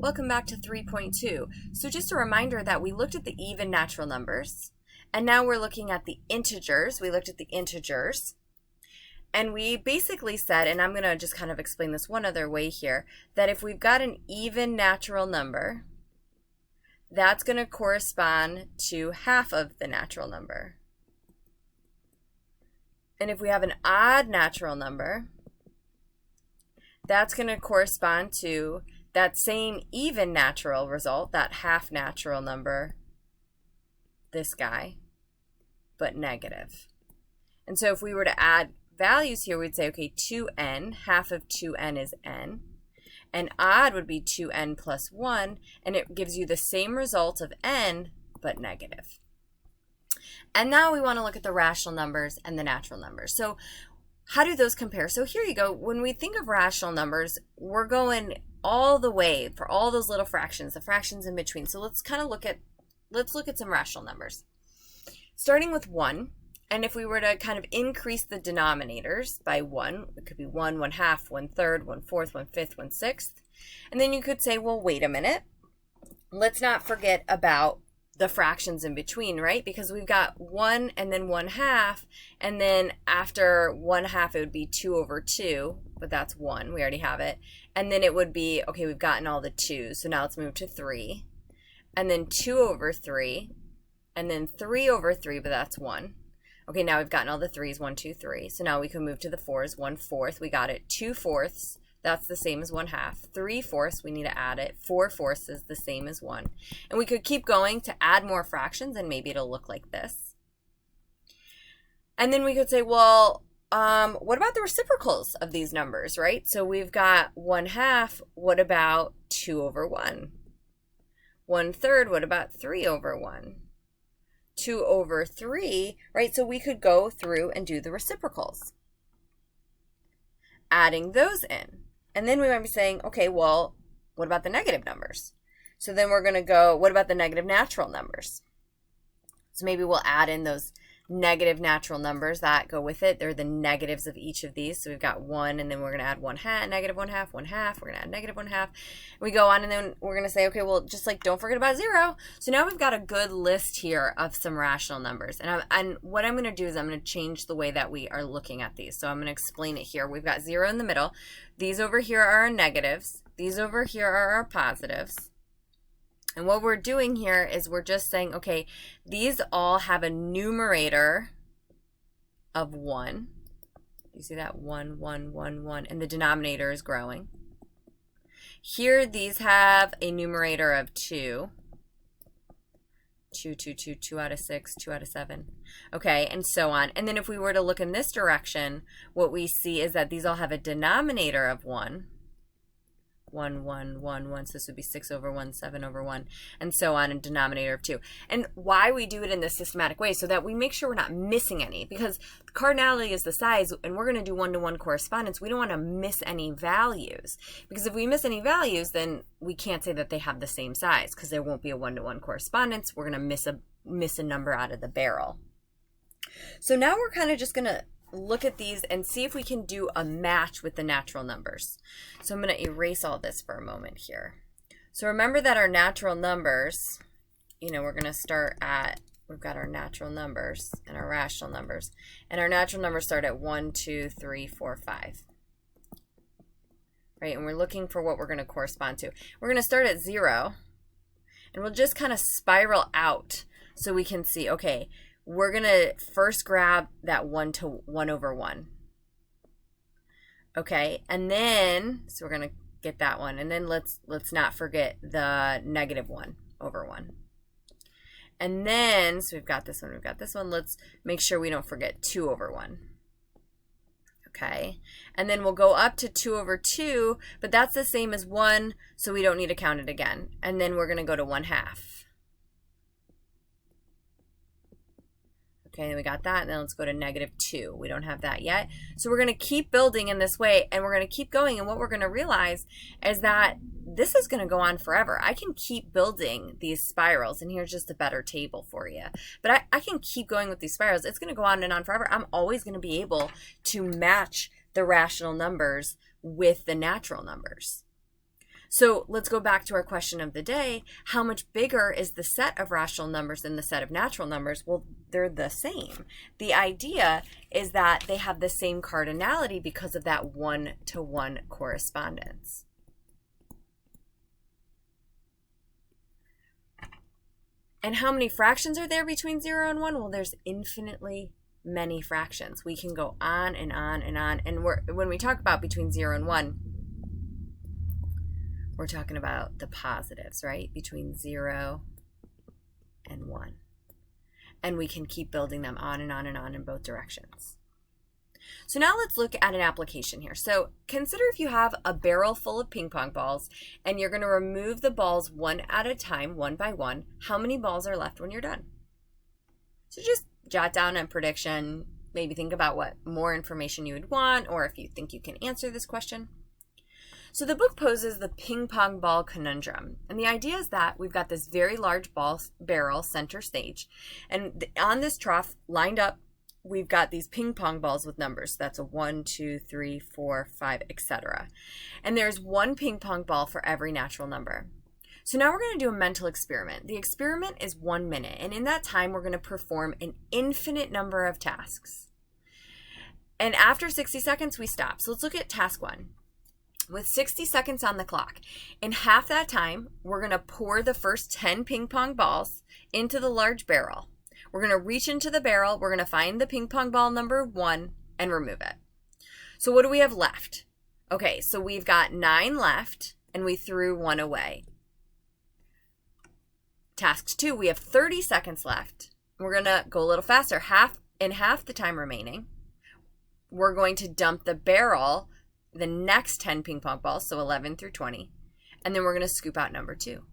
Welcome back to 3.2. So just a reminder that we looked at the even natural numbers, and now we're looking at the integers. We looked at the integers, and we basically said, and I'm going to just kind of explain this one other way here, that if we've got an even natural number, that's going to correspond to half of the natural number. And if we have an odd natural number, that's going to correspond to that same even natural result, that half natural number, this guy, but negative. And so if we were to add values here, we'd say, okay, 2n, half of 2n is n, and odd would be 2n plus 1, and it gives you the same result of n, but negative. And now we want to look at the rational numbers and the natural numbers. So how do those compare? So here you go. When we think of rational numbers, we're going all the way for all those little fractions, the fractions in between. So let's look at some rational numbers. Starting with 1, and if we were to kind of increase the denominators by 1, it could be 1, 1/2, 1/3, 1/4, 1/5, 1/6. And then you could say, well, wait a minute. Let's not forget about the fractions in between, right? Because we've got 1 and then 1/2, and then after 1/2 it would be 2/2, but that's 1, we already have it. And then it would be, okay, we've gotten all the 2's, so now let's move to 3. And then 2/3, and then 3/3, but that's 1. Okay, now we've gotten all the 3's, 1, 2, 3. So now we can move to the 4's, 1/4, we got it. 2/4, that's the same as 1/2. 3/4, we need to add it. 4/4 is the same as 1. And we could keep going to add more fractions, and maybe it'll look like this. And then we could say, well, what about the reciprocals of these numbers, right? So we've got 1/2, what about 2/1? 1/3, what about 3/1? 2/3, right? So we could go through and do the reciprocals, adding those in. And then we might be saying, okay, well, what about the negative numbers? So then we're going to go, what about the negative natural numbers? So maybe we'll add in those negative natural numbers that go with it. They're the negatives of each of these. So we've got 1, and then we're going to add 1/2, negative 1/2, 1/2. We're going to add negative 1/2. We go on, and then we're going to say, okay, well, just like don't forget about 0. So now we've got a good list here of some rational numbers. And what I'm going to do is I'm going to change the way that we are looking at these. So I'm going to explain it here. We've got 0 in the middle. These over here are our negatives. These over here are our positives. And what we're doing here is we're just saying, okay, these all have a numerator of 1. You see that? 1, 1, 1, 1, and the denominator is growing. Here, these have a numerator of 2. 2, 2, 2, 2 out of 6, 2 out of 7. Okay, and so on. And then if we were to look in this direction, what we see is that these all have a denominator of 1. 1, 1, 1, 1, so this would be 6/1, 7/1, and so on, and denominator of 2. And why we do it in this systematic way, so that we make sure we're not missing any, because cardinality is the size, and we're going to do one-to-one correspondence. We don't want to miss any values, because if we miss any values, then we can't say that they have the same size, because there won't be a one-to-one correspondence. We're going to miss a number out of the barrel. So now we're kind of just going to look at these and see if we can do a match with the natural numbers. So I'm going to erase all this for a moment here. So remember that our natural numbers, we're going to start at, we've got our natural numbers and our rational numbers. And our natural numbers start at 1, 2, 3, 4, 5. Right? And we're looking for what we're going to correspond to. We're going to start at 0, and we'll just kind of spiral out so we can see, okay, we're going to first grab that 1/1. Okay, and then, so we're going to get that one. And then let's not forget the negative 1/1. And then, so we've got this one, we've got this one. Let's make sure we don't forget 2/1. Okay, and then we'll go up to 2/2, but that's the same as 1, so we don't need to count it again. And then we're going to go to 1/2. Okay, then we got that, and then let's go to -2. We don't have that yet. So we're going to keep building in this way, and we're going to keep going, and what we're going to realize is that this is going to go on forever. I can keep building these spirals, and here's just a better table for you. But I can keep going with these spirals. It's going to go on and on forever. I'm always going to be able to match the rational numbers with the natural numbers. So let's go back to our question of the day. How much bigger is the set of rational numbers than the set of natural numbers? Well, they're the same. The idea is that they have the same cardinality because of that one-to-one correspondence. And how many fractions are there between 0 and 1? Well, there's infinitely many fractions. We can go on and on and on. And when we talk about between 0 and 1, we're talking about the positives, right? Between 0 and 1. And we can keep building them on and on and on in both directions. So now let's look at an application here. So consider if you have a barrel full of ping pong balls and you're going to remove the balls one at a time, one by one. How many balls are left when you're done? So just jot down a prediction, maybe think about what more information you would want, or if you think you can answer this question. So the book poses the ping pong ball conundrum. And the idea is that we've got this very large barrel center stage. And on this trough, lined up, we've got these ping pong balls with numbers. That's a 1, 2, 3, 4, 5, etc. And there's one ping pong ball for every natural number. So now we're going to do a mental experiment. The experiment is 1 minute. And in that time, we're going to perform an infinite number of tasks. And after 60 seconds, we stop. So let's look at task 1. With 60 seconds on the clock, in half that time, we're going to pour the first 10 ping pong balls into the large barrel. We're going to reach into the barrel, we're going to find the ping pong ball number 1 and remove it. So what do we have left? Okay, so we've got 9 left and we threw 1 away. Task 2, we have 30 seconds left. We're going to go a little faster, half the time remaining. We're going to dump the barrel the next 10 ping pong balls, so 11 through 20, and then we're going to scoop out number 2.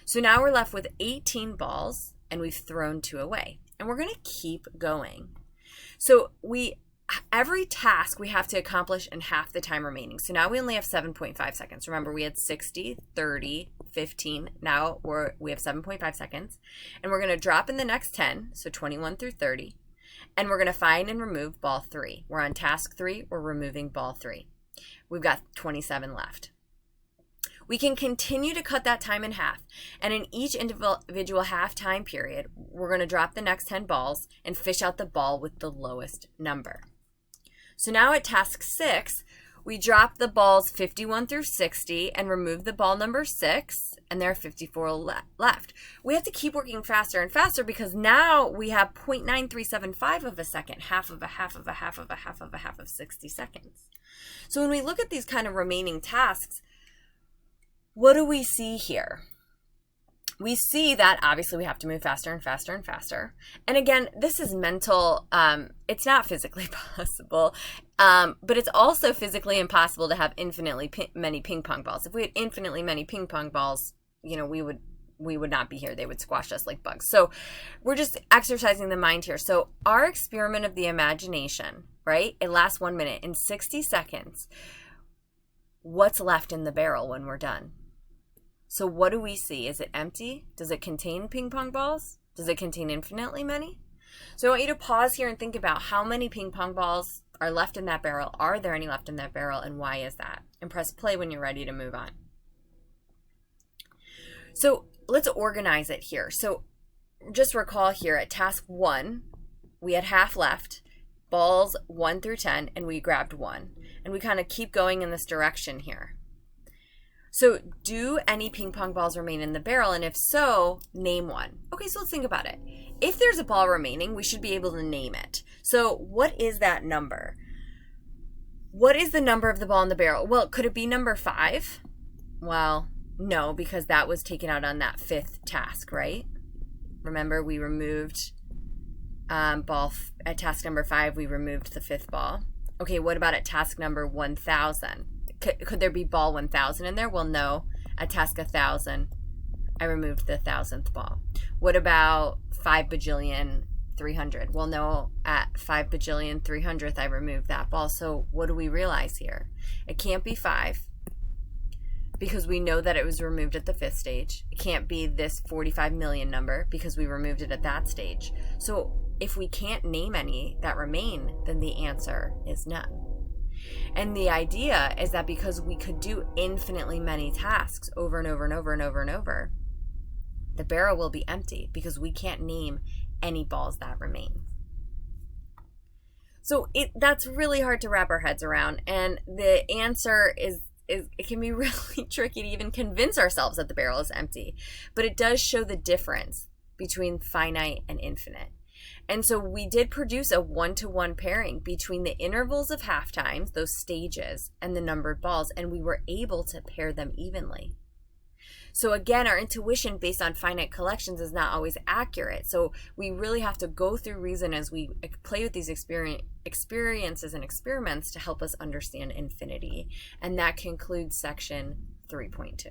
So now we're left with 18 balls, and we've thrown 2 away, and we're going to keep going. So every task we have to accomplish in half the time remaining. So now we only have 7.5 seconds. Remember, we had 60, 30, 15. Now we have 7.5 seconds, and we're going to drop in the next 10, so 21 through 30. And we're going to find and remove ball 3. We're on task 3. We're removing ball 3. We've got 27 left. We can continue to cut that time in half. And in each individual half time period, we're going to drop the next 10 balls and fish out the ball with the lowest number. So now at task 6, we drop the balls 51 through 60 and remove the ball number 6, and there are 54 left. We have to keep working faster and faster because now we have 0.9375 of a second, half of 60 seconds. So when we look at these kind of remaining tasks, what do we see here? We see that obviously we have to move faster and faster and faster. And again, this is mental. It's not physically possible, but it's also physically impossible to have infinitely many ping pong balls. If we had infinitely many ping pong balls, we would not be here. They would squash us like bugs. So we're just exercising the mind here. So our experiment of the imagination, right? It lasts 1 minute. In 60 seconds, what's left in the barrel when we're done? So what do we see? Is it empty? Does it contain ping pong balls? Does it contain infinitely many? So I want you to pause here and think about how many ping pong balls are left in that barrel. Are there any left in that barrel, and why is that? And press play when you're ready to move on. So let's organize it here. So just recall here at task 1, we had half left, balls 1 through 10, and we grabbed 1. And we kind of keep going in this direction here. So do any ping pong balls remain in the barrel? And if so, name one. Okay, so let's think about it. If there's a ball remaining, we should be able to name it. So what is that number? What is the number of the ball in the barrel? Well, could it be number 5? Well, no, because that was taken out on that 5th task, right? Remember, we removed ball at task number 5, we removed the 5th ball. Okay, what about at task number 1000? Could there be ball 1000 in there? Well, no. At task 1000, I removed the 1000th ball. What about 5 bajillion 300? Well, no. At 5 bajillion 300th, I removed that ball. So what do we realize here? It can't be 5 because we know that it was removed at the 5th stage. It can't be this 45 million number because we removed it at that stage. So if we can't name any that remain, then the answer is none. And the idea is that because we could do infinitely many tasks over and over and over and over and over, the barrel will be empty because we can't name any balls that remain. So that's really hard to wrap our heads around. And the answer is it can be really tricky to even convince ourselves that the barrel is empty. But it does show the difference between finite and infinite. And so we did produce a 1-to-1 pairing between the intervals of half times, those stages, and the numbered balls, and we were able to pair them evenly. So again, our intuition based on finite collections is not always accurate. So we really have to go through reason as we play with these experiences and experiments to help us understand infinity. And that concludes section 3.2.